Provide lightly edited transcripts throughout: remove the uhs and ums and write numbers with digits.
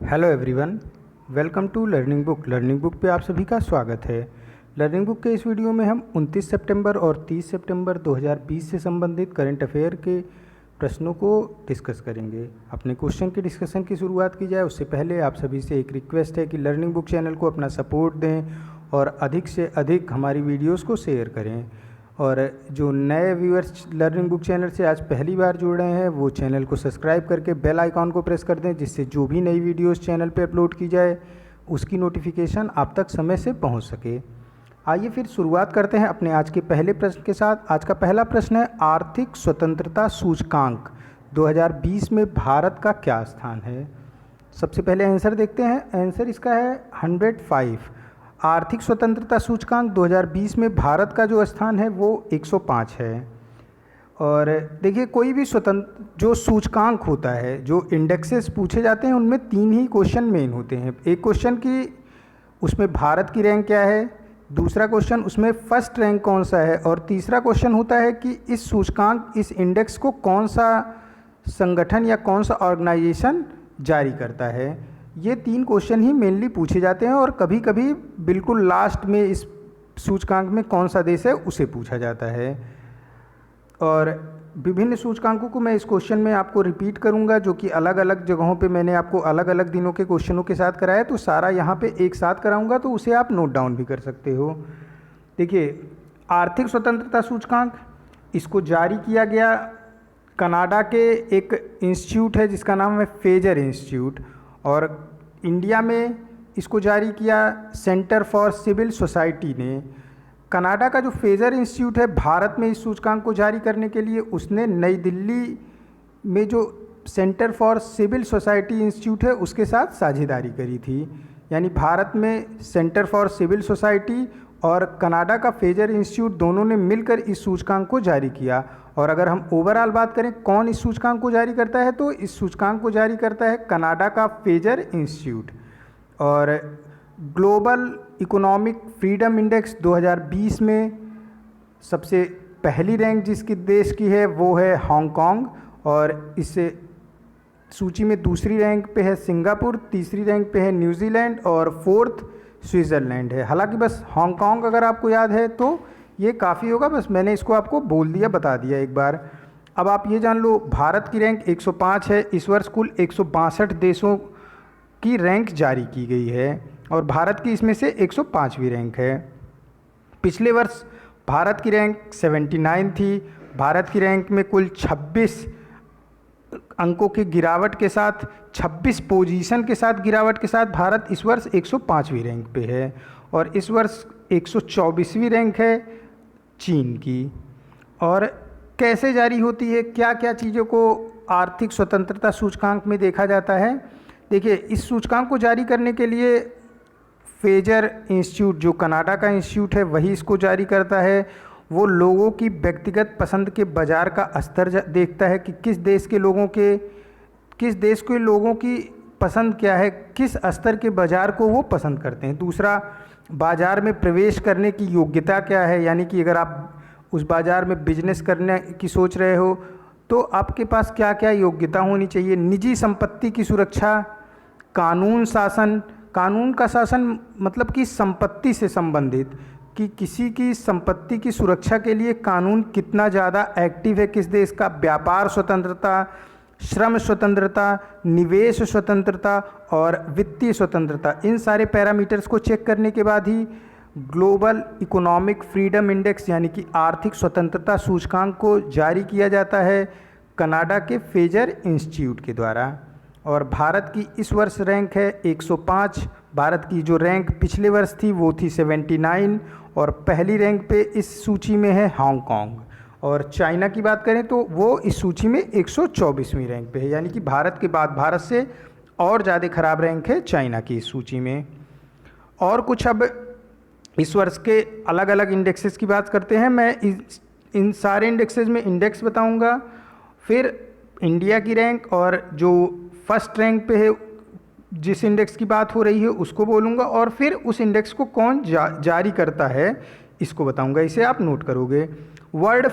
Hello everyone, welcome to learning book. Learning book पे आप सभी का स्वागत है। लर्निंग बुक के इस वीडियो में हम 29 सितंबर और 30 सितंबर 2020 से संबंधित करंट अफेयर के प्रश्नों को डिस्कस करेंगे। अपने क्वेश्चन के डिस्कशन की शुरुआत की जाए उससे पहले आप सभी से एक रिक्वेस्ट है कि लर्निंग बुक चैनल को अपना सपोर्ट दें और अधिक से अधिक हमारी वीडियोस को शेयर करें। और जो नए व्यूअर्स लर्निंग बुक चैनल से आज पहली बार जुड़ रहे हैं वो चैनल को सब्सक्राइब करके बेल आइकॉन को प्रेस कर दें, जिससे जो भी नई वीडियोस चैनल पे अपलोड की जाए उसकी नोटिफिकेशन आप तक समय से पहुंच सके। आइए फिर शुरुआत करते हैं अपने आज के पहले प्रश्न के साथ। आज का पहला प्रश्न है, आर्थिक स्वतंत्रता सूचकांक 2020 में भारत का क्या स्थान है। सबसे पहले आंसर देखते हैं। आंसर इसका है 105। आर्थिक स्वतंत्रता सूचकांक 2020 में भारत का जो स्थान है वो 105 है। और देखिए, कोई भी स्वतंत्र जो सूचकांक होता है, जो इंडेक्सेस पूछे जाते हैं, उनमें 3 ही क्वेश्चन मेन होते हैं। एक क्वेश्चन की उसमें भारत की रैंक क्या है, दूसरा क्वेश्चन उसमें फर्स्ट रैंक कौन सा है, और तीसरा क्वेश्चन होता है कि इस सूचकांक इस इंडेक्स को कौन सा संगठन या कौन सा ऑर्गेनाइजेशन जारी करता है। ये 3 क्वेश्चन ही मेनली पूछे जाते हैं और कभी कभी बिल्कुल लास्ट में इस सूचकांक में कौन सा देश है उसे पूछा जाता है। और विभिन्न सूचकांकों को मैं इस क्वेश्चन में आपको रिपीट करूंगा, जो कि अलग अलग जगहों पे मैंने आपको अलग अलग दिनों के क्वेश्चनों के साथ कराया, तो सारा यहाँ पे एक साथ कराऊंगा, तो उसे आप नोट डाउन भी कर सकते हो। देखिए, आर्थिक स्वतंत्रता सूचकांक इसको जारी किया गया कनाडा के एक इंस्टीट्यूट है जिसका नाम है फेजर इंस्टीट्यूट, और इंडिया में इसको जारी किया सेंटर फॉर सिविल सोसाइटी ने। कनाडा का जो फेजर इंस्टीट्यूट है, भारत में इस सूचकांक को जारी करने के लिए उसने नई दिल्ली में जो centre for civil society institute है उसके साथ साझेदारी करी थी। यानी भारत में सेंटर फॉर सिविल सोसाइटी और कनाडा का फेजर इंस्टीट्यूट दोनों ने मिलकर इस सूचकांक को जारी किया। और अगर हम ओवरऑल बात करें कौन इस सूचकांक को जारी करता है, तो इस सूचकांक को जारी करता है कनाडा का फेजर इंस्टीट्यूट। और ग्लोबल इकोनॉमिक फ्रीडम इंडेक्स 2020 में सबसे पहली रैंक जिसकी देश की है वो है हांगकांग, और इससे सूची में दूसरी रैंक पे है सिंगापुर, तीसरी रैंक पे है न्यूजीलैंड और फोर्थ स्विट्ज़रलैंड है। हालांकि बस हांगकांग अगर आपको याद है तो ये काफ़ी होगा, बस मैंने इसको आपको बोल दिया, बता दिया एक बार। अब आप ये जान लो, भारत की रैंक 105 है। इस वर्ष कुल 162 देशों की रैंक जारी की गई है और भारत की इसमें से 105वीं रैंक है। पिछले वर्ष भारत की रैंक 79 थी। भारत की रैंक में कुल 26 अंकों की गिरावट के साथ, 26 पोजीशन के साथ गिरावट के साथ भारत इस वर्ष 105वीं रैंक पे है। और इस वर्ष 124वीं रैंक है चीन की। और कैसे जारी होती है, क्या क्या चीज़ों को आर्थिक स्वतंत्रता सूचकांक में देखा जाता है। देखिए, इस सूचकांक को जारी करने के लिए फेजर इंस्टीट्यूट, जो कनाडा का इंस्टीट्यूट है, वही इसको जारी करता है। वो लोगों की व्यक्तिगत पसंद के बाज़ार का स्तर देखता है कि किस देश के लोगों की पसंद क्या है, किस स्तर के बाज़ार को वो पसंद करते हैं। दूसरा, बाज़ार में प्रवेश करने की योग्यता क्या है, यानी कि अगर आप उस बाज़ार में बिजनेस करने की सोच रहे हो तो आपके पास क्या क्या योग्यता होनी चाहिए। निजी संपत्ति की सुरक्षा, कानून शासन। कानून का शासन मतलब कि संपत्ति से संबंधित, कि किसी की संपत्ति की सुरक्षा के लिए कानून कितना ज़्यादा एक्टिव है किस देश का। व्यापार स्वतंत्रता, श्रम स्वतंत्रता, निवेश स्वतंत्रता और वित्तीय स्वतंत्रता, इन सारे पैरामीटर्स को चेक करने के बाद ही ग्लोबल इकोनॉमिक फ्रीडम इंडेक्स यानी कि आर्थिक स्वतंत्रता सूचकांक को जारी किया जाता है कनाडा के फेजर इंस्टीट्यूट के द्वारा। और भारत की इस वर्ष रैंक है 105। भारत की जो रैंक पिछले वर्ष थी वो थी 79, और पहली रैंक पे इस सूची में है हांगकांग। और चाइना की बात करें तो वो इस सूची में 124वीं रैंक पे है, यानी कि भारत के बाद, भारत से और ज़्यादा खराब रैंक है चाइना की इस सूची में। और कुछ अब इस वर्ष के अलग अलग इंडेक्सेस की बात करते हैं। मैं इन सारे इंडेक्सेस में इंडेक्स बताऊंगा, फिर इंडिया की रैंक और जो फर्स्ट रैंक पे है जिस इंडेक्स की बात हो रही है उसको बोलूँगा, और फिर उस इंडेक्स को कौन जारी करता है इसको बताऊँगा। इसे आप नोट करोगे। वर्ल्ड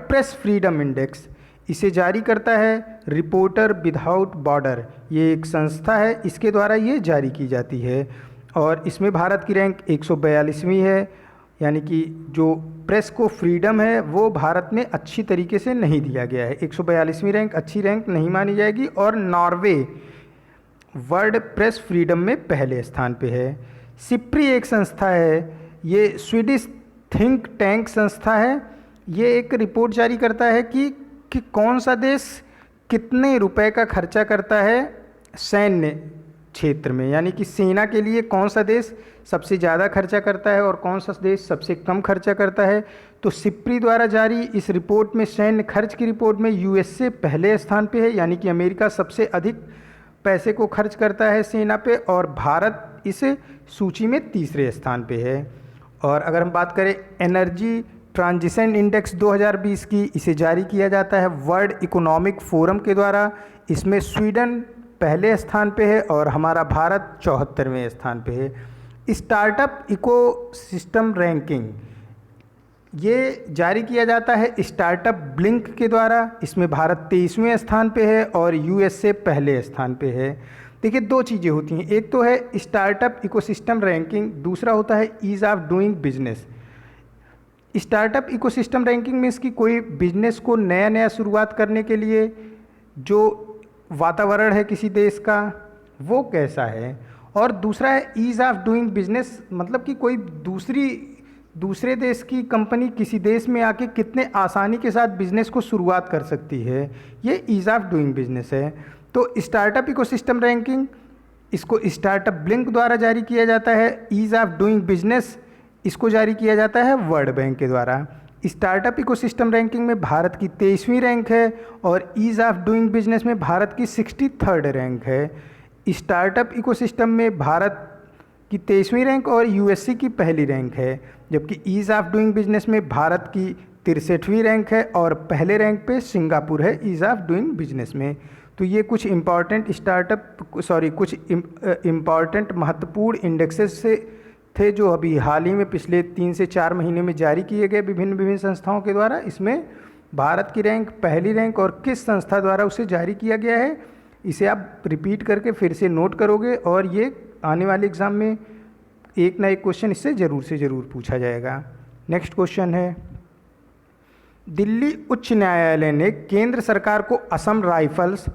प्रेस फ्रीडम इंडेक्स, इसे जारी करता है रिपोर्टर विदाउट बॉर्डर, ये एक संस्था है, इसके द्वारा ये जारी की जाती है। और इसमें भारत की रैंक 142वीं है, यानी कि जो प्रेस को फ्रीडम है वो भारत में अच्छी तरीके से नहीं दिया गया है। 142वीं रैंक अच्छी रैंक नहीं मानी जाएगी। और नॉर्वे वर्ल्ड प्रेस फ्रीडम में पहले स्थान पे है। सिप्री एक संस्था है, ये स्वीडिश थिंक टैंक संस्था है। ये एक रिपोर्ट जारी करता है कि कौन सा देश कितने रुपए का खर्चा करता है सैन्य क्षेत्र में, यानी कि सेना के लिए कौन सा देश सबसे ज़्यादा खर्चा करता है और कौन सा देश सबसे कम खर्चा करता है। तो सिप्री द्वारा जारी इस रिपोर्ट में सैन्य खर्च की रिपोर्ट में यूएसए पहले स्थान पे है, यानी कि अमेरिका सबसे अधिक पैसे को खर्च करता है सेना पे, और भारत इस सूची में तीसरे स्थान पे है। और अगर हम बात करें एनर्जी ट्रांजिशन इंडेक्स 2020 की, इसे जारी किया जाता है वर्ल्ड इकोनॉमिक फोरम के द्वारा। इसमें स्वीडन पहले स्थान पे है और हमारा भारत 74वें स्थान पे है। स्टार्टअप इकोसिस्टम रैंकिंग ये जारी किया जाता है स्टार्टअप ब्लिंक के द्वारा। इसमें भारत 23वें स्थान पे है और यूएसए पहले स्थान पे है। देखिए, दो चीज़ें होती हैं, एक तो है स्टार्टअप इकोसिस्टम रैंकिंग, दूसरा होता है ease of doing business. Startup ecosystem ranking में इसकी कोई बिजनेस को नया नया शुरुआत करने के लिए जो वातावरण है किसी देश का वो कैसा है, और दूसरा है ईज़ ऑफ डूइंग बिजनेस, मतलब कि कोई दूसरे देश की कंपनी किसी देश में आके कितने आसानी के साथ बिजनेस को शुरुआत कर सकती है, ये ईज़ ऑफ डूइंग बिजनेस है। तो स्टार्टअप इकोसिस्टम रैंकिंग इसको स्टार्टअप ब्लिंक द्वारा जारी किया जाता है। ईज़ ऑफ डूइंग बिजनेस इसको जारी किया जाता है वर्ल्ड बैंक के द्वारा। स्टार्टअप इकोसिस्टम रैंकिंग में भारत की 23वीं रैंक है और ईज़ ऑफ डूइंग बिजनेस में भारत की 63rd रैंक है। स्टार्टअप इकोसिस्टम में भारत की 23वीं रैंक और यूएसए की पहली रैंक है, जबकि ईज़ ऑफ डूइंग बिजनेस में भारत की 63वीं रैंक है और पहले रैंक पे सिंगापुर है ईज़ ऑफ डूइंग बिजनेस में। तो ये कुछ इम्पॉर्टेंट महत्वपूर्ण इंडेक्सेस से थे जो अभी हाल ही में पिछले 3 से 4 महीने में जारी किए गए विभिन्न संस्थाओं के द्वारा। इसमें भारत की रैंक, पहली रैंक और किस संस्था द्वारा उसे जारी किया गया है, इसे आप रिपीट करके फिर से नोट करोगे और ये आने वाले एग्ज़ाम में एक ना एक क्वेश्चन इससे ज़रूर से ज़रूर पूछा जाएगा। नेक्स्ट क्वेश्चन है, दिल्ली उच्च न्यायालय ने केंद्र सरकार को असम राइफल्स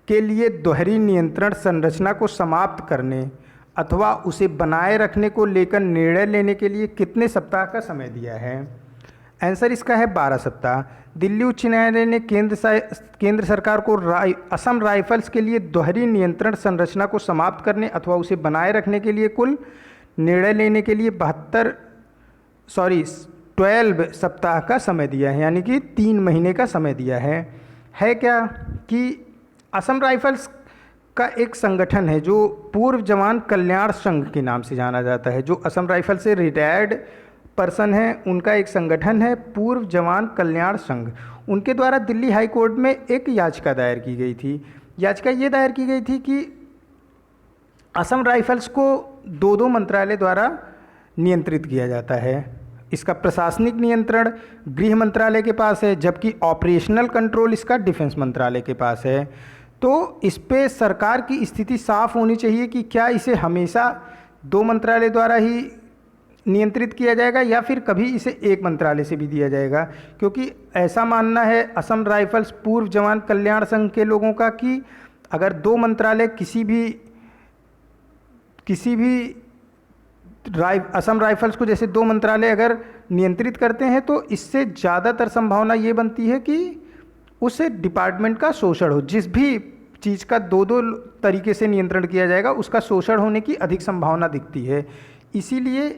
के लिए दोहरी नियंत्रण संरचना को समाप्त करने अथवा उसे बनाए रखने को लेकर निर्णय लेने के लिए कितने सप्ताह का समय दिया है। आंसर इसका है 12 सप्ताह। दिल्ली उच्च न्यायालय ने केंद्र सरकार को असम राइफल्स के लिए दोहरी नियंत्रण संरचना को समाप्त करने अथवा उसे बनाए रखने के लिए कुल निर्णय लेने के लिए 12 सप्ताह का समय दिया है, यानी कि 3 महीने का समय दिया है। क्या कि असम राइफल्स का एक संगठन है जो पूर्व जवान कल्याण संघ के नाम से जाना जाता है। जो असम राइफल से रिटायर्ड पर्सन है उनका एक संगठन है पूर्व जवान कल्याण संघ। उनके द्वारा दिल्ली हाई कोर्ट में एक याचिका दायर की गई थी। याचिका ये दायर की गई थी कि असम राइफल्स को 2 मंत्रालय द्वारा नियंत्रित किया जाता है। इसका प्रशासनिक नियंत्रण गृह मंत्रालय के पास है, जबकि ऑपरेशनल कंट्रोल इसका डिफेंस मंत्रालय के पास है। तो इस पे सरकार की स्थिति साफ होनी चाहिए कि क्या इसे हमेशा 2 मंत्रालय द्वारा ही नियंत्रित किया जाएगा या फिर कभी इसे एक मंत्रालय से भी दिया जाएगा, क्योंकि ऐसा मानना है असम राइफल्स पूर्व जवान कल्याण संघ के लोगों का कि अगर 2 मंत्रालय किसी भी असम राइफल्स को जैसे 2 मंत्रालय अगर नियंत्रित करते हैं तो इससे ज़्यादातर संभावना ये बनती है कि उस डिपार्टमेंट का शोषण हो। जिस भी चीज़ का 2 तरीके से नियंत्रण किया जाएगा उसका शोषण होने की अधिक संभावना दिखती है। इसीलिए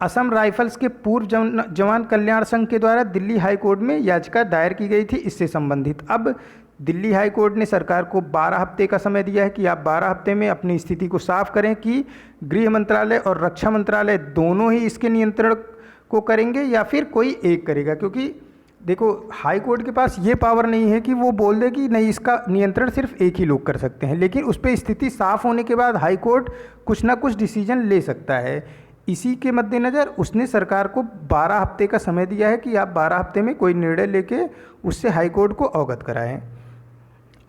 असम राइफल्स के पूर्व जवान कल्याण संघ के द्वारा दिल्ली हाई कोर्ट में याचिका दायर की गई थी इससे संबंधित। अब दिल्ली हाई कोर्ट ने सरकार को 12 हफ्ते का समय दिया है कि आप 12 हफ्ते में अपनी स्थिति को साफ करें कि गृह मंत्रालय और रक्षा मंत्रालय दोनों ही इसके नियंत्रण को करेंगे या फिर कोई एक करेगा। क्योंकि देखो, हाई कोर्ट के पास ये पावर नहीं है कि वो बोल दे कि नहीं, इसका नियंत्रण सिर्फ एक ही लोग कर सकते हैं, लेकिन उस पर स्थिति साफ होने के बाद हाई कोर्ट कुछ ना कुछ डिसीजन ले सकता है। इसी के मद्देनज़र उसने सरकार को 12 हफ्ते का समय दिया है कि आप 12 हफ्ते में कोई निर्णय लेके उससे हाई कोर्ट को अवगत कराएं।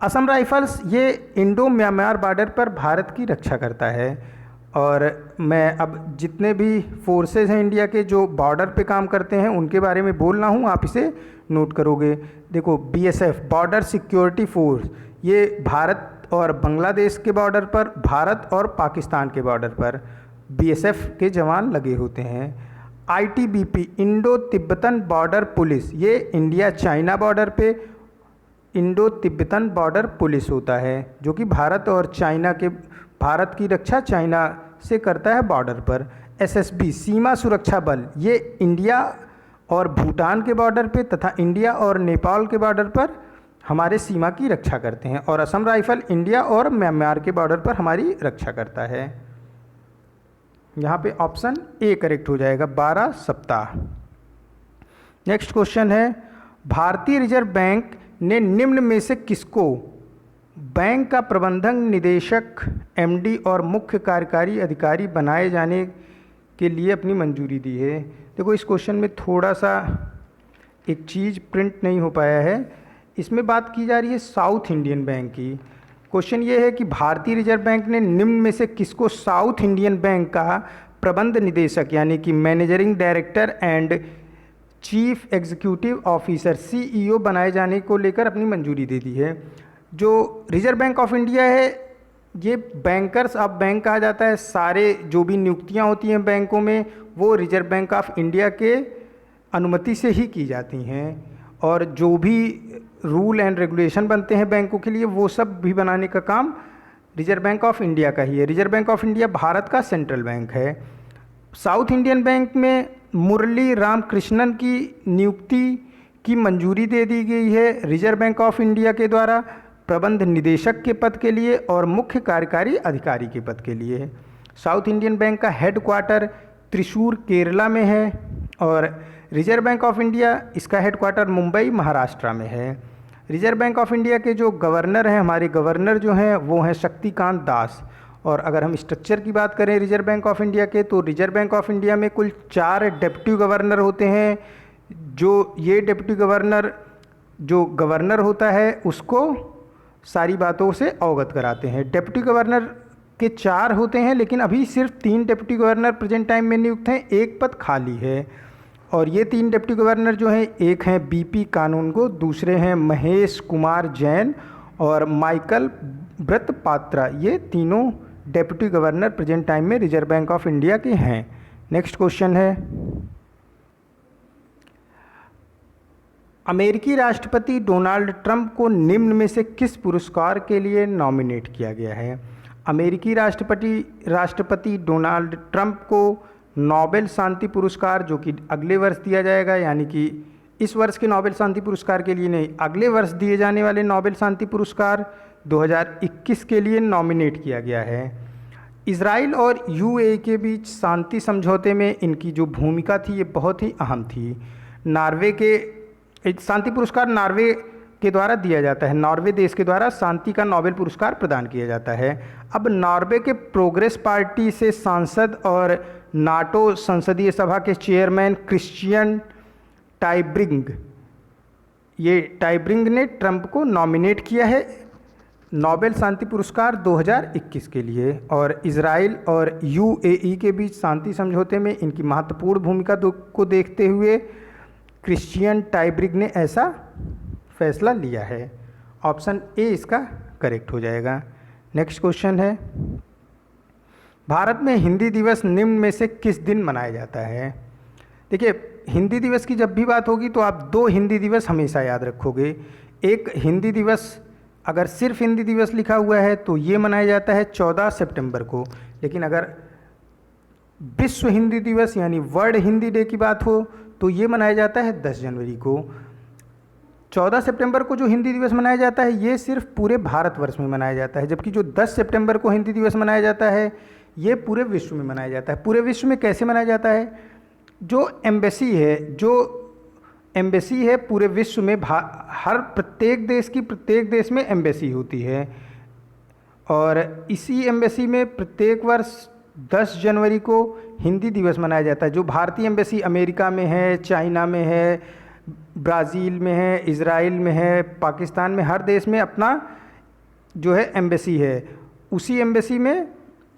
असम राइफल्स ये इंडो म्यांमार बॉर्डर पर भारत की रक्षा करता है। और मैं अब जितने भी फोर्सेस हैं इंडिया के जो बॉर्डर पे काम करते हैं उनके बारे में बोल रहा हूँ, आप इसे नोट करोगे। देखो, BSF बॉर्डर सिक्योरिटी फोर्स, ये भारत और बांग्लादेश के बॉर्डर पर, भारत और पाकिस्तान के बॉर्डर पर BSF के जवान लगे होते हैं। ITBP Indo Tibetan border police, ये इंडिया चाइना बॉर्डर पे इंडो तिब्बतन बॉर्डर पुलिस होता है, जो कि भारत और चाइना के, भारत की रक्षा चाइना से करता है बॉर्डर पर। SSB सीमा सुरक्षा बल, ये इंडिया और भूटान के बॉर्डर पे तथा इंडिया और नेपाल के बॉर्डर पर हमारे सीमा की रक्षा करते हैं। और असम राइफल इंडिया और म्यांमार के बॉर्डर पर हमारी रक्षा करता है। यहाँ पे ऑप्शन ए करेक्ट हो जाएगा, 12 सप्ताह। नेक्स्ट क्वेश्चन है, भारतीय रिजर्व बैंक ने निम्न में से किसको बैंक का प्रबंधन निदेशक, MD और मुख्य कार्यकारी अधिकारी बनाए जाने के लिए अपनी मंजूरी दी है। देखो, इस क्वेश्चन में थोड़ा सा एक चीज़ प्रिंट नहीं हो पाया है। इसमें बात की जा रही है साउथ इंडियन बैंक की। क्वेश्चन ये है कि भारतीय रिजर्व बैंक ने निम्न में से किसको साउथ इंडियन बैंक का प्रबंध निदेशक यानी कि managing director and chief executive officer CEO बनाए जाने को लेकर अपनी मंजूरी दे दी है। जो रिजर्व बैंक ऑफ इंडिया है, ये बैंकर्स ऑफ बैंक कहा जाता है। सारे जो भी नियुक्तियां होती हैं बैंकों में, वो रिजर्व बैंक ऑफ इंडिया के अनुमति से ही की जाती हैं। और जो भी रूल एंड रेगुलेशन बनते हैं बैंकों के लिए, वो सब भी बनाने का काम रिजर्व बैंक ऑफ इंडिया का ही है। Reserve bank of India Bharat का सेंट्रल बैंक है। साउथ इंडियन बैंक में मुरली रामकृष्णन की नियुक्ति की मंजूरी दे दी गई है रिजर्व बैंक ऑफ इंडिया के द्वारा प्रबंध निदेशक के पद के लिए और मुख्य कार्यकारी अधिकारी के पद के लिए। साउथ इंडियन बैंक का हेडक्वार्टर त्रिशूर केरला में है और रिजर्व बैंक ऑफ इंडिया, इसका हेडक्वार्टर मुंबई महाराष्ट्र में है। रिजर्व बैंक ऑफ इंडिया के जो गवर्नर हैं, हमारे गवर्नर जो हैं वो हैं शक्तिकांत दास। और अगर हम स्ट्रक्चर की बात करें रिजर्व बैंक ऑफ इंडिया के, तो रिजर्व बैंक ऑफ इंडिया में कुल 4 डिप्टी गवर्नर होते हैं। जो ये डिप्टी गवर्नर, जो गवर्नर होता है उसको सारी बातों से अवगत कराते हैं। डिप्टी गवर्नर के 4 होते हैं, लेकिन अभी सिर्फ 3 डिप्टी गवर्नर प्रेजेंट टाइम में नियुक्त हैं, एक पद खाली है। और ये 3 डिप्टी गवर्नर जो हैं, एक हैं BP कानूनगो, दूसरे हैं महेश कुमार जैन और माइकल ब्रत पात्रा। ये तीनों डिप्टी गवर्नर प्रेजेंट टाइम में रिजर्व बैंक ऑफ इंडिया के हैं। नेक्स्ट क्वेश्चन है, अमेरिकी राष्ट्रपति डोनाल्ड ट्रंप को निम्न में से किस पुरस्कार के लिए नॉमिनेट किया गया है? अमेरिकी राष्ट्रपति डोनाल्ड ट्रंप को नोबेल शांति पुरस्कार, जो कि अगले वर्ष दिया जाएगा, यानी कि इस वर्ष के नोबेल शांति पुरस्कार के लिए नहीं, अगले वर्ष दिए जाने वाले नोबेल शांति पुरस्कार 2021 के लिए नॉमिनेट किया गया है। इजराइल और UAE के बीच शांति समझौते में इनकी जो भूमिका थी ये बहुत ही अहम थी। नॉर्वे के शांति पुरस्कार नॉर्वे के द्वारा दिया जाता है। नॉर्वे देश के द्वारा शांति का नोबेल पुरस्कार प्रदान किया जाता है। अब नॉर्वे के प्रोग्रेस पार्टी से सांसद और नाटो संसदीय सभा के चेयरमैन क्रिश्चियन टाइब्रिंग ने ट्रंप को नॉमिनेट किया है नोबेल शांति पुरस्कार 2021 के लिए। और इजराइल और UAE के बीच शांति समझौते में इनकी महत्वपूर्ण भूमिका को देखते हुए क्रिश्चियन टाइब्रिग ने ऐसा फैसला लिया है। ऑप्शन ए इसका करेक्ट हो जाएगा। नेक्स्ट क्वेश्चन है, भारत में हिंदी दिवस निम्न में से किस दिन मनाया जाता है? देखिए, हिंदी दिवस की जब भी बात होगी तो आप 2 हिंदी दिवस हमेशा याद रखोगे। एक हिंदी दिवस, अगर सिर्फ हिंदी दिवस लिखा हुआ है तो ये मनाया जाता है 14 सितंबर को, लेकिन अगर विश्व हिंदी दिवस यानी वर्ल्ड हिंदी डे की बात हो तो ये मनाया जाता है 10 जनवरी को। 14 सितंबर को जो हिंदी दिवस मनाया जाता है ये सिर्फ पूरे भारतवर्ष में मनाया जाता है, जबकि जो 10 सितंबर को हिंदी दिवस मनाया जाता है ये पूरे विश्व में मनाया जाता है। पूरे विश्व में कैसे मनाया जाता है? जो एम्बेसी है पूरे विश्व में, हर प्रत्येक देश में एम्बेसी होती है और इसी एम्बेसी में प्रत्येक वर्ष 10 जनवरी को हिंदी दिवस मनाया जाता है। जो भारतीय एम्बेसी अमेरिका में है, चाइना में है, ब्राज़ील में है, इज़राइल में है, पाकिस्तान में, हर देश में अपना जो है एम्बेसी है, उसी एम्बेसी में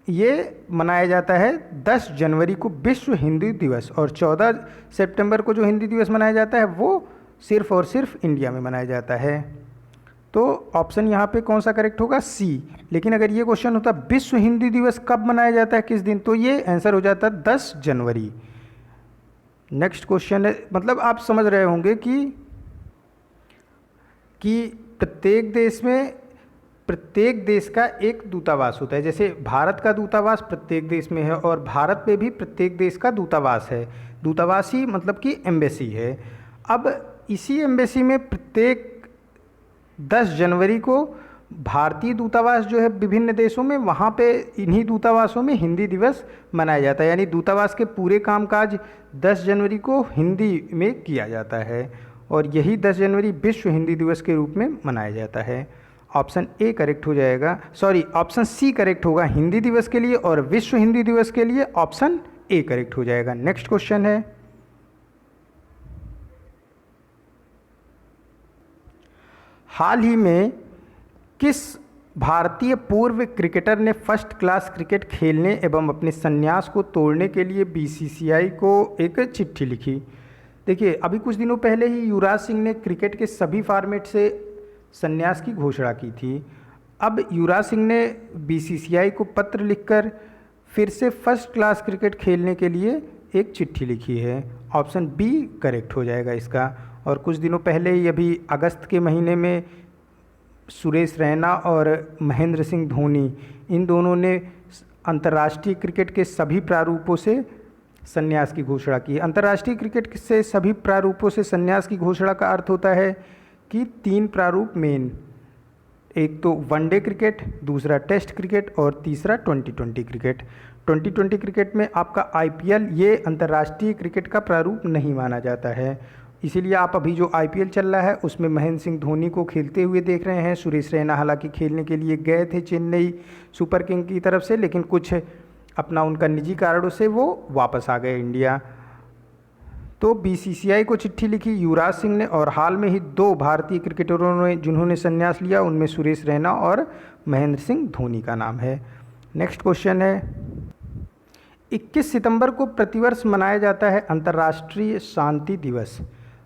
ये मनाया जाता है 10 जनवरी को विश्व हिंदी दिवस। और 14 सितंबर को जो हिंदी दिवस मनाया जाता है वो सिर्फ और सिर्फ इंडिया में मनाया जाता है। तो ऑप्शन यहाँ पे कौन सा करेक्ट होगा? सी। लेकिन अगर ये क्वेश्चन होता विश्व हिंदी दिवस कब मनाया जाता है, किस दिन, तो ये आंसर हो जाता 10 जनवरी। नेक्स्ट क्वेश्चन है, मतलब आप समझ रहे होंगे कि प्रत्येक देश का एक दूतावास होता है। जैसे भारत का दूतावास प्रत्येक देश में है और भारत में भी प्रत्येक देश का दूतावास है। दूतावास ही मतलब कि एम्बेसी है। अब इसी एम्बेसी में प्रत्येक 10 जनवरी को भारतीय दूतावास जो है विभिन्न देशों में, वहाँ पे इन्हीं दूतावासों में हिंदी दिवस मनाया जाता है। यानी दूतावास के पूरे कामकाज 10 जनवरी को हिंदी में किया जाता है और यही 10 जनवरी विश्व हिंदी दिवस के रूप में मनाया जाता है। ऑप्शन ए करेक्ट हो जाएगा, सॉरी ऑप्शन सी करेक्ट होगा हिंदी दिवस के लिए, और विश्व हिंदी दिवस के लिए ऑप्शन ए करेक्ट हो जाएगा। नेक्स्ट क्वेश्चन है, हाल ही में किस भारतीय पूर्व क्रिकेटर ने फर्स्ट क्लास क्रिकेट खेलने एवं अपने संन्यास को तोड़ने के लिए बीसीसीआई को एक चिट्ठी लिखी? देखिए, अभी कुछ दिनों पहले ही युवराज सिंह ने क्रिकेट के सभी फॉर्मेट से संन्यास की घोषणा की थी। अब युवराज सिंह ने बीसीसीआई को पत्र लिखकर फिर से फर्स्ट क्लास क्रिकेट खेलने के लिए एक चिट्ठी लिखी है। ऑप्शन बी करेक्ट हो जाएगा इसका। और कुछ दिनों पहले ही अभी अगस्त के महीने में सुरेश रैना और महेंद्र सिंह धोनी, इन दोनों ने अंतर्राष्ट्रीय क्रिकेट के सभी प्रारूपों से संन्यास की घोषणा की। अंतर्राष्ट्रीय क्रिकेट से सभी प्रारूपों से संन्यास की घोषणा का अर्थ होता है कि 3 प्रारूप मेन, एक तो वनडे क्रिकेट, दूसरा टेस्ट क्रिकेट और तीसरा 2020 क्रिकेट। 2020 क्रिकेट में आपका आईपीएल ये अंतर्राष्ट्रीय क्रिकेट का प्रारूप नहीं माना जाता है। इसीलिए आप अभी जो आईपीएल चल रहा है उसमें महेंद्र सिंह धोनी को खेलते हुए देख रहे हैं। सुरेश रैना हालांकि खेलने के लिए गए थे चेन्नई सुपर किंग की तरफ से, लेकिन कुछ अपना उनका निजी कारणों से वो वापस आ गए इंडिया। तो बीसीसीआई को चिट्ठी लिखी युवराज सिंह ने, और हाल में ही 2 भारतीय क्रिकेटरों ने जिन्होंने संन्यास लिया उनमें सुरेश रैना और महेंद्र सिंह धोनी का नाम है। नेक्स्ट क्वेश्चन है, 21 सितंबर को प्रतिवर्ष मनाया जाता है अंतर्राष्ट्रीय शांति दिवस।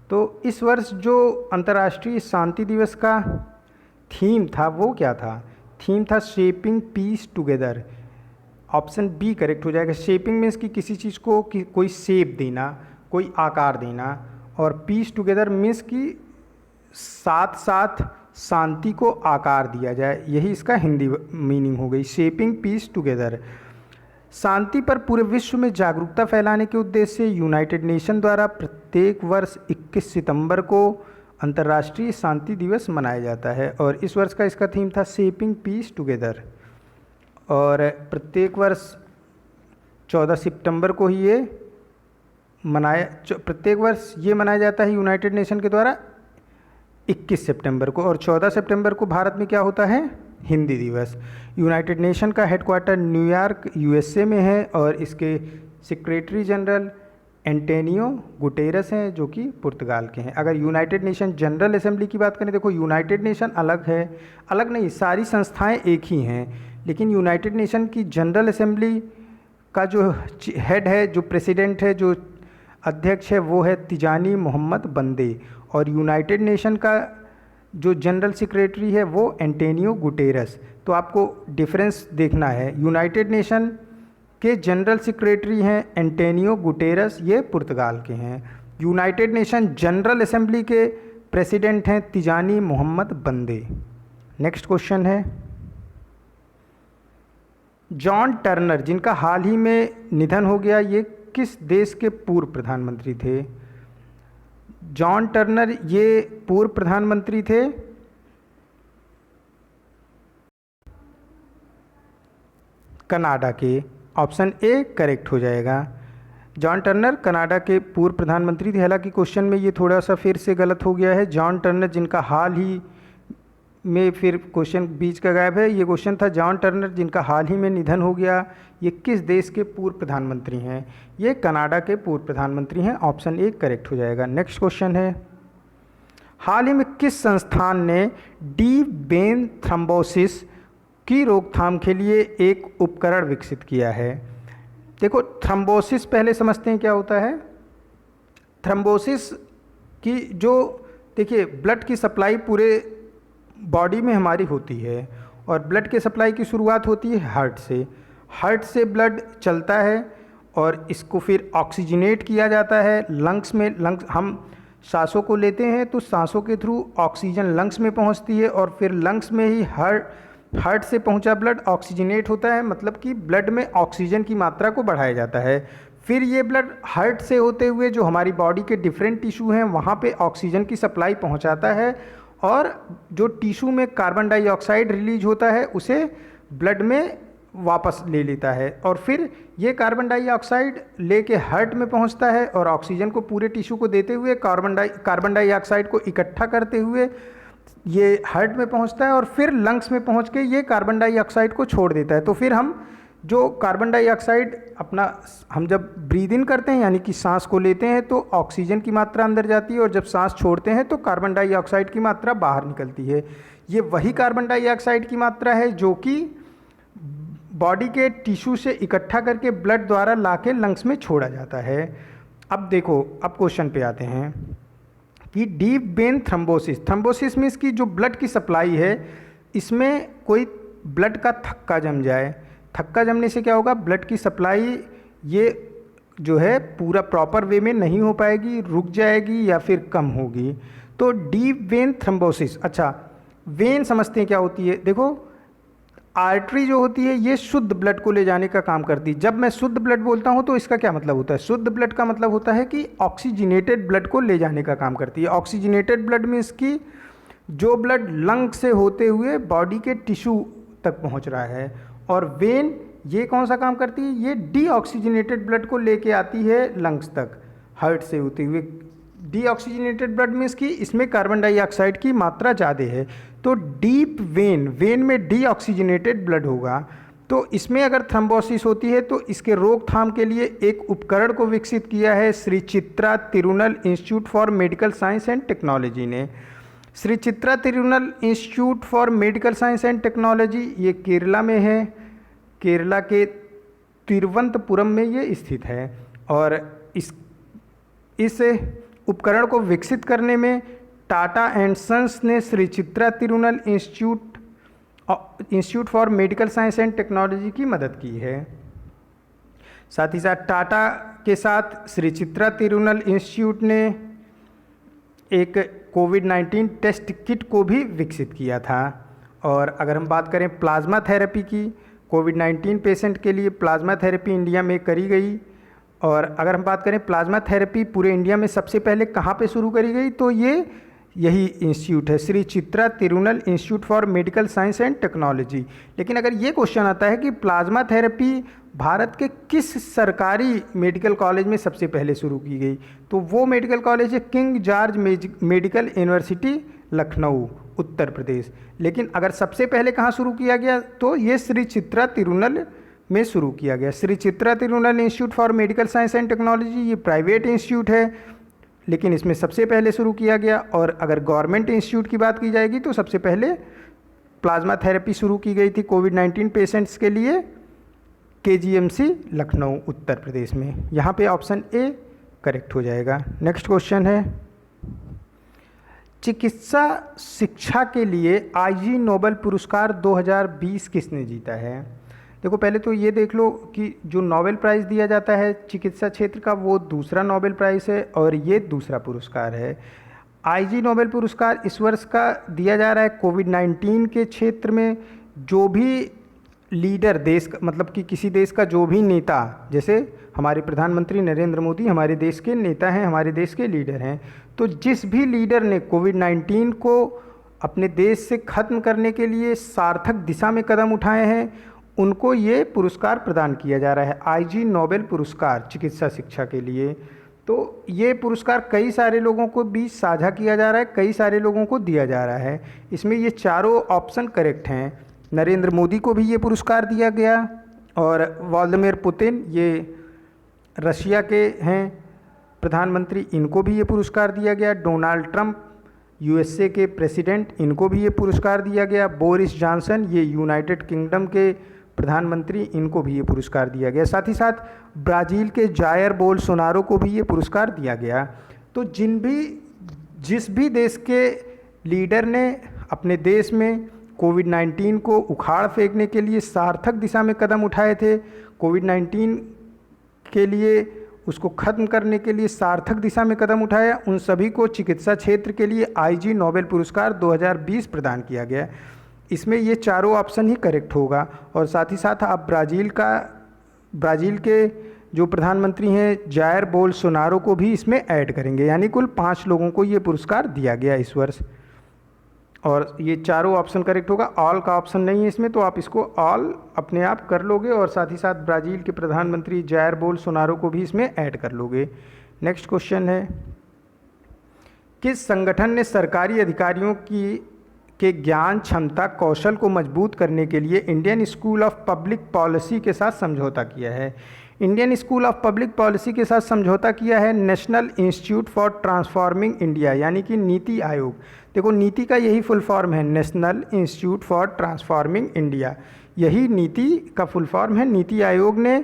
तो इस वर्ष जो अंतर्राष्ट्रीय शांति दिवस का थीम था वो क्या था? थीम था shaping peace together. Option B correct हो जाएगा। शेपिंग मीन्स कि किसी चीज़ को कोई शेप देना, कोई आकार देना, और पीस टुगेदर मीन्स कि साथ साथ शांति को आकार दिया जाए, यही इसका हिंदी मीनिंग हो गई, शेपिंग पीस टुगेदर। शांति पर पूरे विश्व में जागरूकता फैलाने के उद्देश्य से यूनाइटेड नेशन द्वारा प्रत्येक वर्ष 21 सितंबर को अंतर्राष्ट्रीय शांति दिवस मनाया जाता है, और इस वर्ष का इसका थीम था शेपिंग पीस टुगेदर। और प्रत्येक वर्ष 14 सितंबर को ही ये प्रत्येक वर्ष ये मनाया जाता है यूनाइटेड नेशन के द्वारा 21 सितंबर को, और 14 सितंबर को भारत में क्या होता है? हिंदी दिवस। यूनाइटेड नेशन का हेडक्वार्टर न्यूयॉर्क यूएसए में है, और इसके सेक्रेटरी जनरल एंटोनियो गुटेरस हैं जो कि पुर्तगाल के हैं। अगर यूनाइटेड नेशन जनरल असेंबली की बात करें, देखो यूनाइटेड नेशन अलग है, अलग नहीं, सारी संस्थाएं एक ही हैं, लेकिन यूनाइटेड नेशन की जनरल असेंबली का जो हेड है, जो प्रेसिडेंट है, जो अध्यक्ष है, वो है तिजानी मोहम्मद बंदे, और यूनाइटेड नेशन का जो जनरल सेक्रेटरी है वो एंटोनियो गुटेरस। तो आपको डिफरेंस देखना है, यूनाइटेड नेशन के जनरल सेक्रेटरी हैं एंटोनियो गुटेरस, ये पुर्तगाल के हैं। यूनाइटेड नेशन जनरल असेंबली के प्रेसिडेंट हैं तिजानी मोहम्मद बंदे। नेक्स्ट क्वेश्चन है, जॉन टर्नर जिनका हाल ही में निधन हो गया, ये किस देश के पूर्व प्रधानमंत्री थे? जॉन टर्नर ये पूर्व प्रधानमंत्री थे कनाडा के। ऑप्शन ए करेक्ट हो जाएगा। जॉन टर्नर कनाडा के पूर्व प्रधानमंत्री थे। हालांकि क्वेश्चन में ये थोड़ा सा फिर से गलत हो गया है। जॉन टर्नर जिनका हाल ही में फिर क्वेश्चन बीच का गायब है। ये क्वेश्चन था जॉन टर्नर, जिनका हाल ही में निधन हो गया, ये किस देश के पूर्व प्रधानमंत्री हैं? ये कनाडा के पूर्व प्रधानमंत्री हैं। ऑप्शन ए करेक्ट हो जाएगा। नेक्स्ट क्वेश्चन है, हाल ही में किस संस्थान ने डीप वेन थ्रोम्बोसिस की रोकथाम के लिए एक उपकरण विकसित किया है? देखो, थ्रोम्बोसिस पहले समझते हैं क्या होता है। थ्रोम्बोसिस की जो, देखिए, ब्लड की सप्लाई पूरे बॉडी में हमारी होती है और ब्लड के सप्लाई की शुरुआत होती है हार्ट से ब्लड चलता है और इसको फिर ऑक्सीजनेट किया जाता है लंग्स में। लंग्स, हम सांसों को लेते हैं तो सांसों के थ्रू ऑक्सीजन लंग्स में पहुंचती है और फिर लंग्स में ही हार्ट से पहुंचा ब्लड ऑक्सीजनेट होता है, मतलब कि ब्लड में ऑक्सीजन की मात्रा को बढ़ाया जाता है। फिर ये ब्लड हार्ट से होते हुए जो हमारी बॉडी के डिफरेंट टिश्यू हैं वहाँ पे ऑक्सीजन की सप्लाई पहुँचाता है और जो टिश्यू में कार्बन डाइऑक्साइड रिलीज होता है उसे ब्लड में वापस ले लेता है और फिर ये कार्बन डाइऑक्साइड लेके हार्ट में पहुंचता है और ऑक्सीजन को पूरे टिश्यू को देते हुए कार्बन डाइऑक्साइड को इकट्ठा करते हुए ये हार्ट में पहुंचता है और फिर लंग्स में पहुंच के ये कार्बन डाइऑक्साइड को छोड़ देता है। तो फिर हम जो कार्बन डाइऑक्साइड हम जब ब्रीद इन करते हैं यानी कि सांस को लेते हैं तो ऑक्सीजन की मात्रा अंदर जाती है और जब सांस छोड़ते हैं तो कार्बन डाइऑक्साइड की मात्रा बाहर निकलती है। ये वही कार्बन डाइऑक्साइड की मात्रा है जो कि बॉडी के टिश्यू से इकट्ठा करके ब्लड द्वारा लाके लंग्स में छोड़ा जाता है। अब देखो, अब क्वेश्चन पे आते हैं कि डीप वेन थ्रोम्बोसिस मीन्स की जो ब्लड की सप्लाई है इसमें कोई ब्लड का थक्का जम जाए। थक्का जमने से क्या होगा, ब्लड की सप्लाई ये जो है पूरा प्रॉपर वे में नहीं हो पाएगी, रुक जाएगी या फिर कम होगी। तो डीप वेन थ्रोम्बोसिस, अच्छा वेन समझते हैं क्या होती है। देखो, आर्टरी जो होती है ये शुद्ध ब्लड को ले जाने का काम करती है। जब मैं शुद्ध ब्लड बोलता हूँ तो इसका क्या मतलब होता है, शुद्ध ब्लड का मतलब होता है कि ऑक्सीजनेटेड ब्लड को ले जाने का काम करती है। ऑक्सीजनेटेड ब्लड मीन्स की जो ब्लड लंग से होते हुए बॉडी के टिश्यू तक पहुँच रहा है। और वेन ये कौन सा काम करती है, ये डीऑक्सीजनेटेड ब्लड को लेके आती है लंग्स तक हार्ट से होते हुए। डीऑक्सीजनेटेड ब्लड मीन्स कि इसमें कार्बन डाइऑक्साइड की मात्रा ज़्यादा है। तो डीप वेन में डीऑक्सीजनेटेड ब्लड होगा। तो इसमें अगर थ्रोम्बोसिस होती है तो इसके रोकथाम के लिए एक उपकरण को विकसित किया है Shri Chitra Tirunal institute for medical science and technology ने। Shri Chitra Tirunal institute for medical science and technology ये केरला में है, केरला के तिरुवनंतपुरम में ये स्थित है। और इस उपकरण को विकसित करने में टाटा एंड सन्स ने Shri Chitra Tirunal institute for medical science and technology की मदद की है। साथ ही साथ टाटा के साथ श्री चित्रा तिरुनल इंस्टीट्यूट ने एक कोविड-19 टेस्ट किट को भी विकसित किया था। और अगर हम बात करें प्लाज्मा थेरेपी की, कोविड-19 पेशेंट के लिए प्लाज्मा थेरेपी इंडिया में करी गई। और अगर हम बात करें प्लाज्मा थेरेपी पूरे इंडिया में सबसे पहले कहाँ पे शुरू करी गई, तो यही इंस्टीट्यूट है, Shri Chitra Tirunal institute for medical science and technology. लेकिन अगर ये क्वेश्चन आता है कि प्लाज्मा थेरेपी भारत के किस सरकारी मेडिकल कॉलेज में सबसे पहले शुरू की गई, तो वो मेडिकल कॉलेज है King George Medical University Lucknow Uttar Pradesh. लेकिन अगर सबसे पहले कहाँ शुरू किया गया तो ये श्री चित्रा तिरुनल में शुरू किया गया। Shri Chitra Tirunal institute for medical science and technology ये प्राइवेट इंस्टीट्यूट है लेकिन इसमें सबसे पहले शुरू किया गया। और अगर गवर्नमेंट इंस्टीट्यूट की बात की जाएगी तो सबसे पहले प्लाज्मा थेरेपी शुरू की गई थी कोविड-19 पेशेंट्स के लिए KGMC लखनऊ उत्तर प्रदेश में। यहाँ पे ऑप्शन ए करेक्ट हो जाएगा। नेक्स्ट क्वेश्चन है, चिकित्सा शिक्षा के लिए IG नोबेल पुरस्कार 2020 किसने जीता है? देखो, पहले तो ये देख लो कि जो नोबेल प्राइज़ दिया जाता है चिकित्सा क्षेत्र का वो दूसरा नोबेल प्राइज़ है और ये दूसरा पुरस्कार है। IG नोबेल पुरस्कार इस वर्ष का दिया जा रहा है कोविड-19 के क्षेत्र में जो भी लीडर देश का, मतलब कि किसी देश का जो भी नेता, जैसे हमारे प्रधानमंत्री नरेंद्र मोदी हमारे देश के नेता हैं, हमारे देश के लीडर हैं, तो जिस भी लीडर ने कोविड-19 को अपने देश से ख़त्म करने के लिए सार्थक दिशा में कदम उठाए हैं उनको ये पुरस्कार प्रदान किया जा रहा है, IG नोबेल पुरस्कार चिकित्सा शिक्षा के लिए। तो ये पुरस्कार कई सारे लोगों को बीच साझा किया जा रहा है, कई सारे लोगों को दिया जा रहा है। इसमें ये चारों ऑप्शन करेक्ट हैं। नरेंद्र मोदी को भी ये पुरस्कार दिया गया, और व्लादिमीर पुतिन ये रशिया के हैं प्रधानमंत्री, इनको भी ये पुरस्कार दिया गया। डोनाल्ड ट्रंप यूएसए के प्रेसिडेंट, इनको भी ये पुरस्कार दिया गया। बोरिस जॉनसन ये यूनाइटेड किंगडम के प्रधानमंत्री, इनको भी ये पुरस्कार दिया गया। साथ ही साथ ब्राज़ील के जायर बोल्सोनारो को भी ये पुरस्कार दिया गया। तो जिस भी देश के लीडर ने अपने देश में कोविड-19 को उखाड़ फेंकने के लिए सार्थक दिशा में कदम उठाए थे, कोविड-19 के लिए उसको ख़त्म करने के लिए सार्थक दिशा में कदम उठाया, उन सभी को चिकित्सा क्षेत्र के लिए IG नोबेल पुरस्कार 2020 प्रदान किया गया। इसमें ये चारों ऑप्शन ही करेक्ट होगा। और साथ ही साथ आप ब्राज़ील के जो प्रधानमंत्री हैं जायर बोल्सोनारो को भी इसमें ऐड करेंगे, यानी कुल 5 लोगों को ये पुरस्कार दिया गया इस वर्ष। और ये चारों ऑप्शन करेक्ट होगा, ऑल का ऑप्शन नहीं है इसमें, तो आप इसको ऑल अपने आप कर लोगे और साथ ही साथ ब्राज़ील के प्रधानमंत्री जायर बोल्सोनारो को भी इसमें ऐड कर लोगे। नेक्स्ट क्वेश्चन है, किस संगठन ने सरकारी अधिकारियों के ज्ञान क्षमता कौशल को मजबूत करने के लिए Indian school of public policy के साथ समझौता किया है? Indian school of public policy के साथ समझौता किया है national institute for transforming India, यानी कि नीति आयोग। देखो, नीति का यही फुल फॉर्म है, national institute for transforming India, यही नीति का फुल फॉर्म है। नीति आयोग ने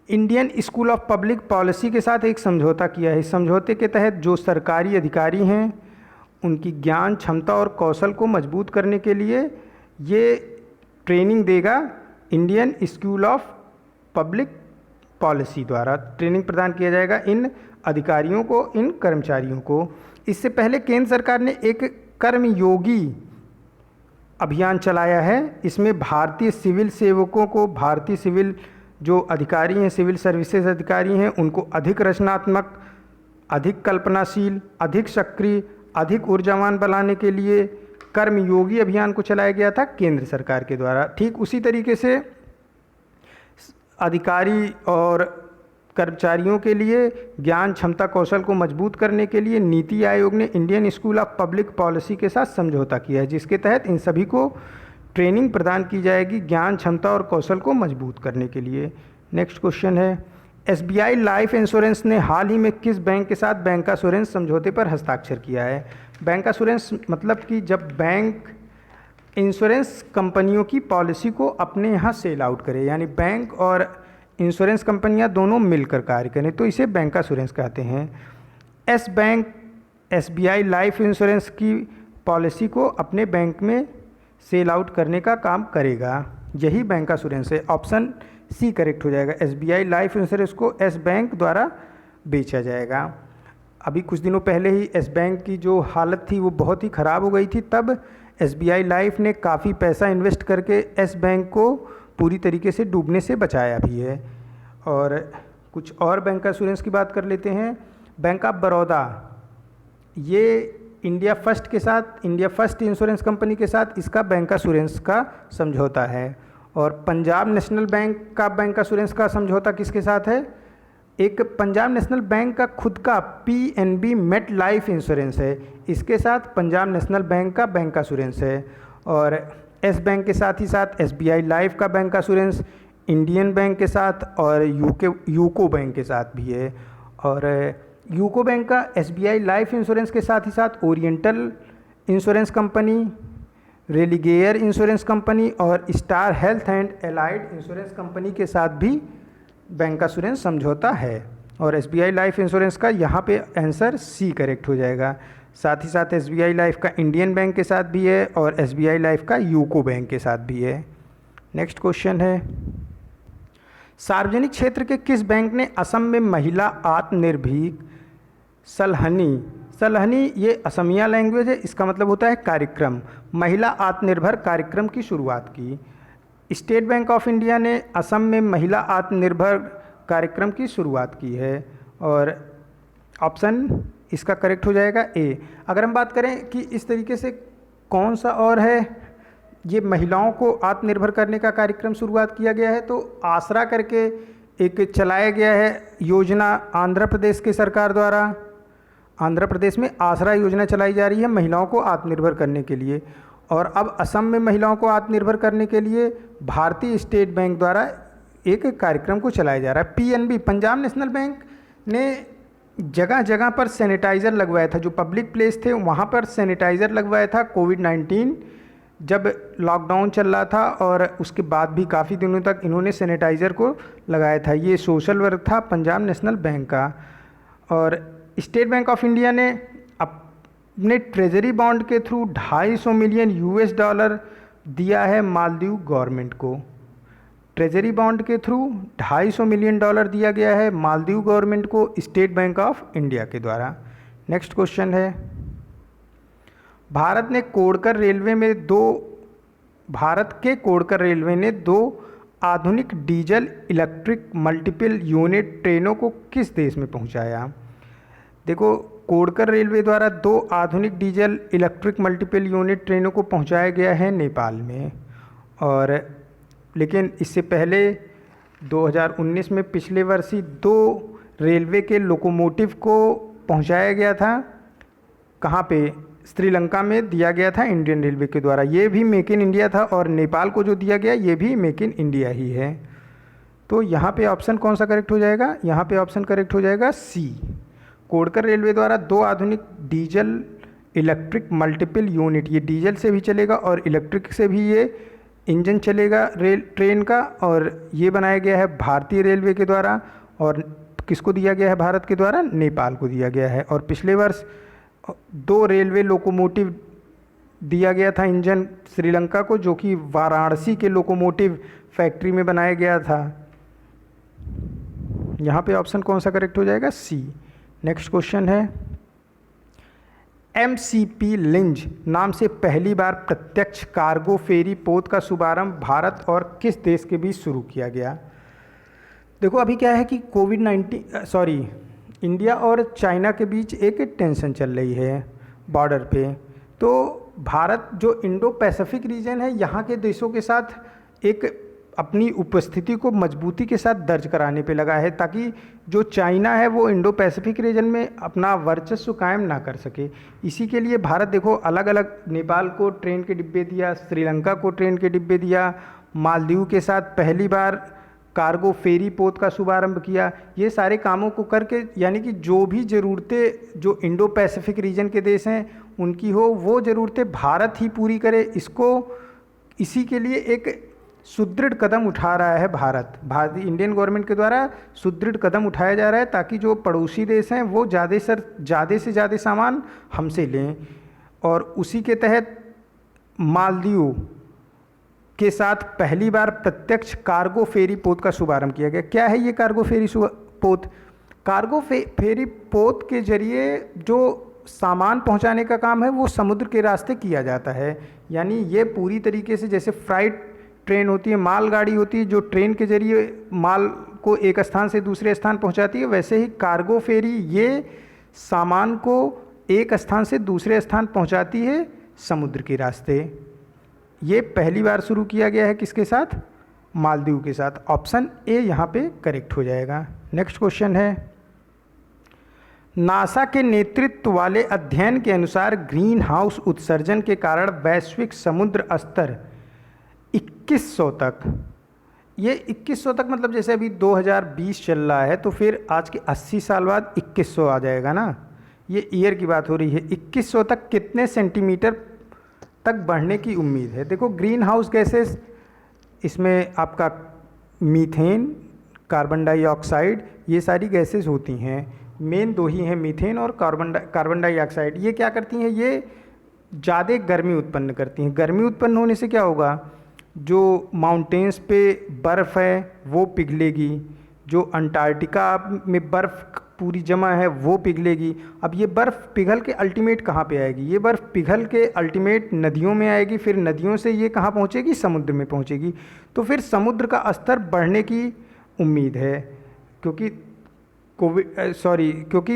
Indian school of public policy के साथ एक समझौता किया है। इस समझौते के तहत जो सरकारी अधिकारी हैं उनकी ज्ञान क्षमता और कौशल को मजबूत करने के लिए ये ट्रेनिंग देगा। Indian school of public policy द्वारा ट्रेनिंग प्रदान किया जाएगा इन अधिकारियों को, इन कर्मचारियों को। इससे पहले केंद्र सरकार ने एक कर्मयोगी अभियान चलाया है। इसमें भारतीय सिविल सेवकों को, भारतीय सिविल जो अधिकारी हैं, सिविल सर्विसेज अधिकारी हैं, उनको अधिक रचनात्मक, अधिक कल्पनाशील, अधिक सक्रिय, अधिक ऊर्जावान बनाने के लिए कर्मयोगी अभियान को चलाया गया था केंद्र सरकार के द्वारा। ठीक उसी तरीके से अधिकारी और कर्मचारियों के लिए ज्ञान क्षमता कौशल को मजबूत करने के लिए नीति आयोग ने Indian school of public policy के साथ समझौता किया है, जिसके तहत इन सभी को ट्रेनिंग प्रदान की जाएगी ज्ञान क्षमता और कौशल को मजबूत करने के लिए। नेक्स्ट क्वेश्चन है, SBI लाइफ इंश्योरेंस ने हाल ही में किस बैंक के साथ बैंकाश्योरेंस समझौते पर हस्ताक्षर किया है? बैंकाश्योरेंस मतलब कि जब बैंक इंश्योरेंस कंपनियों की पॉलिसी को अपने यहाँ सेल आउट करे, यानी बैंक और इंश्योरेंस कंपनियाँ दोनों मिलकर कार्य करें, तो इसे बैंकाश्योरेंस कहते हैं। S bank SBI life insurance की पॉलिसी को अपने बैंक में सेल आउट करने का काम करेगा, यही बैंकाश्योरेंस है। ऑप्शन सी करेक्ट हो जाएगा। SBI लाइफ इंश्योरेंस को एस बैंक द्वारा बेचा जाएगा। अभी कुछ दिनों पहले ही एस बैंक की जो हालत थी वो बहुत ही ख़राब हो गई थी, तब SBI लाइफ ने काफ़ी पैसा इन्वेस्ट करके एस बैंक को पूरी तरीके से डूबने से बचाया भी है। और कुछ और बैंकाश्योरेंस की बात कर लेते हैं। बैंक ऑफ बड़ौदा, ये इंडिया फर्स्ट के साथ, इंडिया फर्स्ट इंश्योरेंस कंपनी के साथ इसका बैंकाश्योरेंस का समझौता है। और पंजाब नेशनल बैंक का बैंकाश्योरेंस का समझौता किसके साथ है? एक पंजाब नेशनल बैंक का खुद का PNB मेट लाइफ इंश्योरेंस है, इसके साथ पंजाब नेशनल बैंक का बैंकाश्योरेंस है। और एस बैंक के साथ ही साथ SBI लाइफ का बैंकाश्योरेंस इंडियन बैंक के साथ और यूको बैंक के साथ भी है। और यूको बैंक का SBI लाइफ इंश्योरेंस के साथ ही साथ Oriental Insurance Company, Religare Insurance Company और Star Health and Allied Insurance Company के साथ भी बैंकाश्योरेंस समझौता है। और SBI लाइफ इंश्योरेंस का यहाँ पे आंसर सी करेक्ट हो जाएगा। साथ ही साथ SBI लाइफ का इंडियन बैंक के साथ भी है और SBI लाइफ का यूको बैंक के साथ भी है। नेक्स्ट क्वेश्चन है, सार्वजनिक क्षेत्र के किस बैंक ने असम में महिला आत्मनिर्भर सलहनी ये असमिया लैंग्वेज है, इसका मतलब होता है कार्यक्रम, महिला आत्मनिर्भर कार्यक्रम की शुरुआत की? स्टेट बैंक ऑफ इंडिया ने असम में महिला आत्मनिर्भर कार्यक्रम की शुरुआत की है। और ऑप्शन इसका करेक्ट हो जाएगा ए। अगर हम बात करें कि इस तरीके से कौन सा और है ये महिलाओं को आत्मनिर्भर करने का कार्यक्रम शुरुआत किया गया है, तो आसरा करके एक चलाया गया है योजना आंध्र प्रदेश के सरकार द्वारा। आंध्र प्रदेश में आसरा योजना चलाई जा रही है महिलाओं को आत्मनिर्भर करने के लिए। और अब असम में महिलाओं को आत्मनिर्भर करने के लिए भारतीय स्टेट बैंक द्वारा एक कार्यक्रम को चलाया जा रहा है। पीएनबी पंजाब नेशनल बैंक ने जगह जगह पर सैनिटाइज़र लगवाया था, जो पब्लिक प्लेस थे वहाँ पर सैनिटाइज़र लगवाया था कोविड-19 जब लॉकडाउन चल रहा था, और उसके बाद भी काफ़ी दिनों तक इन्होंने सैनिटाइज़र को लगाया था। ये सोशल वर्क था पंजाब नेशनल बैंक का। और स्टेट बैंक ऑफ इंडिया ने अपने ट्रेजरी बॉन्ड के थ्रू $250 मिलियन दिया है मालदीव गवर्नमेंट को। ट्रेजरी बॉन्ड के थ्रू $250 मिलियन दिया गया है मालदीव गवर्नमेंट को स्टेट बैंक ऑफ इंडिया के द्वारा। नेक्स्ट क्वेश्चन है, भारत के कोडकर रेलवे ने दो आधुनिक डीजल इलेक्ट्रिक मल्टीपल यूनिट ट्रेनों को किस देश में पहुंचाया? देखो, कोडकर रेलवे द्वारा दो आधुनिक डीजल इलेक्ट्रिक मल्टीपल यूनिट ट्रेनों को पहुंचाया गया है नेपाल में। और लेकिन इससे पहले 2019 में पिछले वर्ष ही दो रेलवे के लोकोमोटिव को पहुंचाया गया था। कहाँ पे? श्रीलंका में दिया गया था इंडियन रेलवे के द्वारा। ये भी मेक इन इंडिया था, और नेपाल को जो दिया गया ये भी मेक इन इंडिया ही है। तो यहाँ पे ऑप्शन कौन सा करेक्ट हो जाएगा? यहाँ पे ऑप्शन करेक्ट हो जाएगा सी। कोडकर रेलवे द्वारा दो आधुनिक डीजल इलेक्ट्रिक मल्टीपल यूनिट, ये डीजल से भी चलेगा और इलेक्ट्रिक से भी ये इंजन चलेगा ट्रेन का, और ये बनाया गया है भारतीय रेलवे के द्वारा। और किसको दिया गया है भारत के द्वारा? नेपाल को दिया गया है। और पिछले वर्ष दो रेलवे लोकोमोटिव दिया गया था इंजन श्रीलंका को, जो कि वाराणसी के लोकोमोटिव फैक्ट्री में बनाया गया था। यहाँ पे ऑप्शन कौन सा करेक्ट हो जाएगा? सी। नेक्स्ट क्वेश्चन है, MCP लिंज नाम से पहली बार प्रत्यक्ष कार्गो फेरी पोत का शुभारंभ भारत और किस देश के बीच शुरू किया गया? देखो, अभी क्या है कि इंडिया और चाइना के बीच एक टेंशन चल रही है बॉर्डर पे। तो भारत जो इंडो पैसिफिक रीजन है, यहाँ के देशों के साथ एक अपनी उपस्थिति को मजबूती के साथ दर्ज कराने पे लगा है, ताकि जो चाइना है वो इंडो पैसिफिक रीजन में अपना वर्चस्व कायम ना कर सके। इसी के लिए भारत देखो अलग अलग, नेपाल को ट्रेन के डिब्बे दिया, श्रीलंका को ट्रेन के डिब्बे दिया, मालदीव के साथ पहली बार कार्गो फेरी पोत का शुभारंभ किया। ये सारे कामों को करके, यानी कि जो भी ज़रूरतें जो इंडो पैसिफिक रीजन के देश हैं उनकी हो, वो ज़रूरतें भारत ही पूरी करे। इसी के लिए एक सुदृढ़ कदम उठा रहा है भारतीय इंडियन गवर्नमेंट के द्वारा सुदृढ़ कदम उठाया जा रहा है, ताकि जो पड़ोसी देश हैं वो ज़्यादा से ज़्यादा सामान हमसे लें। और उसी के तहत मालदीव के साथ पहली बार प्रत्यक्ष कार्गो फेरी पोत का शुभारंभ किया गया। क्या है ये कार्गो फेरी पोत? कार्गो फेरी पोत के जरिए जो सामान पहुंचाने का काम है वो समुद्र के रास्ते किया जाता है। यानी ये पूरी तरीके से जैसे फ्राइट ट्रेन होती है, मालगाड़ी होती है जो ट्रेन के जरिए माल को एक स्थान से दूसरे स्थान पहुंचाती है, वैसे ही कार्गो फेरी ये सामान को एक स्थान से दूसरे स्थान पहुंचाती है समुद्र के रास्ते। ये पहली बार शुरू किया गया है किसके साथ? मालदीव के साथ। ऑप्शन ए यहाँ पे करेक्ट हो जाएगा। नेक्स्ट क्वेश्चन है, नासा के नेतृत्व वाले अध्ययन के अनुसार ग्रीन हाउस उत्सर्जन के कारण वैश्विक समुद्र स्तर 2100 तक, ये 2100 तक मतलब जैसे अभी 2020 चल रहा है, तो फिर आज के 80 साल बाद 2100 आ जाएगा ना, ये ईयर की बात हो रही है। 2100 तक कितने सेंटीमीटर तक बढ़ने की उम्मीद है? देखो, ग्रीन हाउस गैसेस, इसमें आपका मीथेन, कार्बन डाइऑक्साइड, ये सारी गैसेस होती हैं। मेन दो ही हैं, मीथेन और कार्बन डाइऑक्साइड। ये क्या करती हैं? ये ज़्यादा गर्मी उत्पन्न करती हैं। गर्मी उत्पन्न होने से क्या होगा? जो माउंटेन्स पे बर्फ़ है वो पिघलेगी, जो अंटार्कटिका में बर्फ़ पूरी जमा है वो पिघलेगी। अब ये बर्फ़ पिघल के अल्टीमेट कहाँ पे आएगी? ये बर्फ़ पिघल के अल्टीमेट नदियों में आएगी, फिर नदियों से ये कहाँ पहुँचेगी? समुद्र में पहुँचेगी। तो फिर समुद्र का स्तर बढ़ने की उम्मीद है, क्योंकि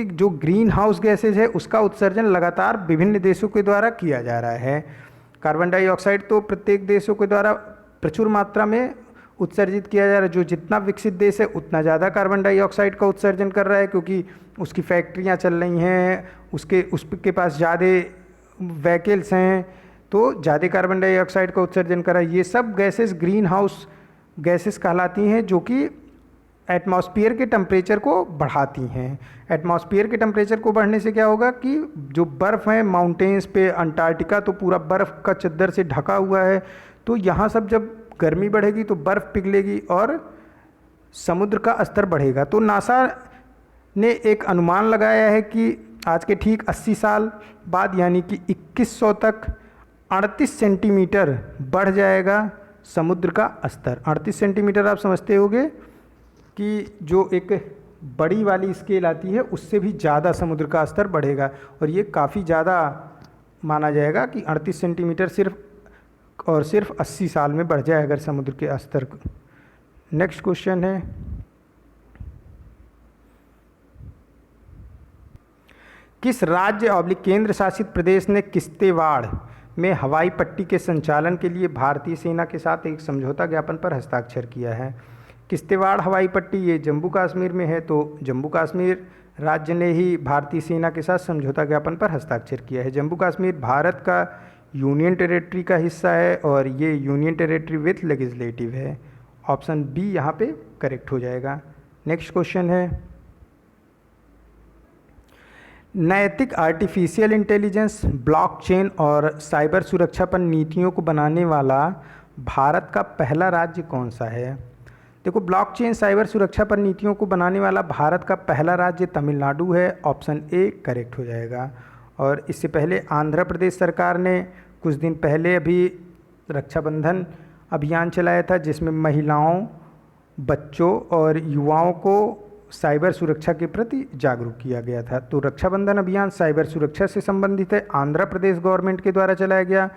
जो ग्रीन हाउस गैसेज है उसका उत्सर्जन लगातार विभिन्न देशों के द्वारा किया जा रहा है। कार्बन डाइऑक्साइड तो प्रत्येक देशों के द्वारा प्रचुर मात्रा में उत्सर्जित किया जा रहा है। जो जितना विकसित देश है उतना ज़्यादा कार्बन डाइऑक्साइड का उत्सर्जन कर रहा है, क्योंकि उसकी फैक्ट्रियाँ चल रही हैं, उसके पास ज़्यादा व्हीकल्स हैं, तो ज़्यादा कार्बन डाइऑक्साइड का उत्सर्जन कर रहा है। ये सब गैसेस ग्रीन हाउस गैसेस कहलाती हैं, जो कि एटमॉस्फेयर के टेम्परेचर को बढ़ाती हैं। एटमॉस्फेयर के टेम्परेचर को बढ़ने से क्या होगा कि जो बर्फ़ है माउंटेन्स पे, अंटार्कटिका तो पूरा बर्फ़ का चद्दर से ढका हुआ है, तो यहाँ सब जब गर्मी बढ़ेगी तो बर्फ़ पिघलेगी और समुद्र का स्तर बढ़ेगा। तो नासा ने एक अनुमान लगाया है कि आज के ठीक 80 साल बाद यानी कि 2100 तक 38 सेंटीमीटर बढ़ जाएगा समुद्र का स्तर। 38 सेंटीमीटर आप समझते होंगे कि जो एक बड़ी वाली स्केल आती है उससे भी ज़्यादा समुद्र का स्तर बढ़ेगा, और ये काफ़ी ज़्यादा माना जाएगा कि 38 सेंटीमीटर सिर्फ और सिर्फ 80 साल में बढ़ जाए अगर समुद्र के स्तर। नेक्स्ट क्वेश्चन है, किस राज्य और केंद्र शासित प्रदेश ने किश्तवाड़ में हवाई पट्टी के संचालन के लिए भारतीय सेना के साथ एक समझौता ज्ञापन पर हस्ताक्षर किया है? किश्तवाड़ हवाई पट्टी ये जम्मू कश्मीर में है, तो जम्मू कश्मीर राज्य ने ही भारतीय सेना के साथ समझौता ज्ञापन पर हस्ताक्षर किया है। जम्मू कश्मीर भारत का यूनियन टेरिटरी का हिस्सा है और ये यूनियन टेरिटरी विथ लेजिस्लेटिव है। ऑप्शन बी यहाँ पे करेक्ट हो जाएगा। नेक्स्ट क्वेश्चन है, नैतिक आर्टिफिशियल इंटेलिजेंस, ब्लॉकचेन और साइबर सुरक्षा पर नीतियों को बनाने वाला भारत का पहला राज्य कौन सा है? देखो, ब्लॉकचेन साइबर सुरक्षा पर नीतियों को बनाने वाला भारत का पहला राज्य तमिलनाडु है। ऑप्शन ए करेक्ट हो जाएगा। और इससे पहले आंध्र प्रदेश सरकार ने कुछ दिन पहले अभी रक्षाबंधन अभियान चलाया था, जिसमें महिलाओं, बच्चों और युवाओं को साइबर सुरक्षा के प्रति जागरूक किया गया था। तो रक्षाबंधन अभियान साइबर सुरक्षा से संबंधित है, आंध्र प्रदेश गवर्नमेंट के द्वारा चलाया गया।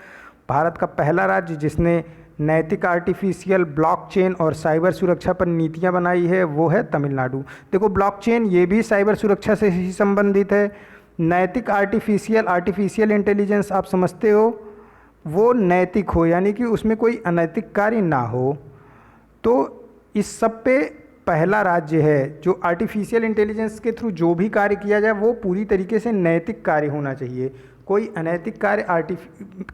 भारत का पहला राज्य जिसने नैतिक आर्टिफिशियल, ब्लॉकचेन और साइबर सुरक्षा पर नीतियां बनाई है वो है तमिलनाडु। देखो, ब्लॉकचेन ये भी साइबर सुरक्षा से ही संबंधित है। नैतिक आर्टिफिशियल इंटेलिजेंस आप समझते हो, वो नैतिक हो यानी कि उसमें कोई अनैतिक कार्य ना हो। तो इस सब पे पहला राज्य है जो आर्टिफिशियल इंटेलिजेंस के थ्रू जो भी कार्य किया जाए वो पूरी तरीके से नैतिक कार्य होना चाहिए। कोई अनैतिक कार्य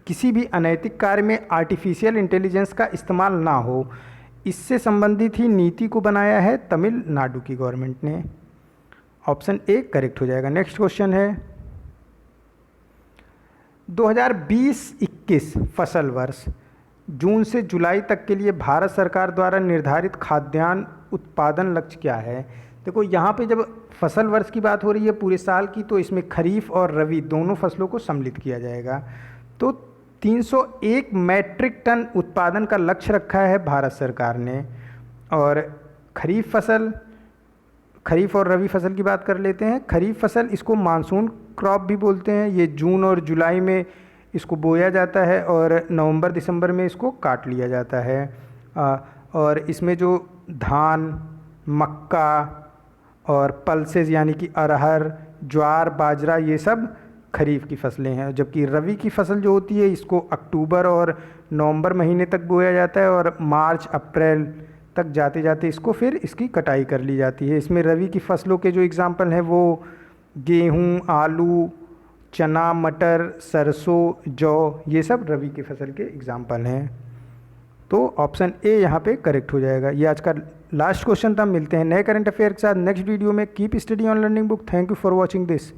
किसी भी अनैतिक कार्य में आर्टिफिशियल इंटेलिजेंस का इस्तेमाल ना हो, इससे संबंधित ही नीति को बनाया है तमिलनाडु की गवर्नमेंट ने। ऑप्शन ए करेक्ट हो जाएगा। नेक्स्ट क्वेश्चन है, 2020-21 फसल वर्ष जून से जुलाई तक के लिए भारत सरकार द्वारा निर्धारित खाद्यान्न उत्पादन लक्ष्य क्या है? देखो, यहाँ पे जब फसल वर्ष की बात हो रही है पूरे साल की, तो इसमें खरीफ और रबी दोनों फसलों को सम्मिलित किया जाएगा। तो 301 मैट्रिक टन उत्पादन का लक्ष्य रखा है भारत सरकार ने। और खरीफ और रबी फसल की बात कर लेते हैं। खरीफ फसल, इसको मानसून क्रॉप भी बोलते हैं। ये जून और जुलाई में इसको बोया जाता है और नवंबर दिसंबर में इसको काट लिया जाता है। और इसमें जो धान, मक्का और पल्सेस यानी कि अरहर, ज्वार, बाजरा, ये सब खरीफ की फसलें हैं। जबकि रबी की फसल जो होती है इसको अक्टूबर और नवंबर महीने तक बोया जाता है और मार्च अप्रैल तक जाते जाते इसको फिर इसकी कटाई कर ली जाती है। इसमें रबी की फसलों के जो एग्जाम्पल हैं वो गेहूँ, आलू, चना, मटर, सरसों, जौ, ये सब रबी की फसल के एग्जाम्पल हैं। तो ऑप्शन ए यहाँ पे करेक्ट हो जाएगा। ये आज का लास्ट क्वेश्चन था। मिलते हैं नए करंट अफेयर के साथ नेक्स्ट वीडियो में। Keep study on learning book. Thank you for watching this.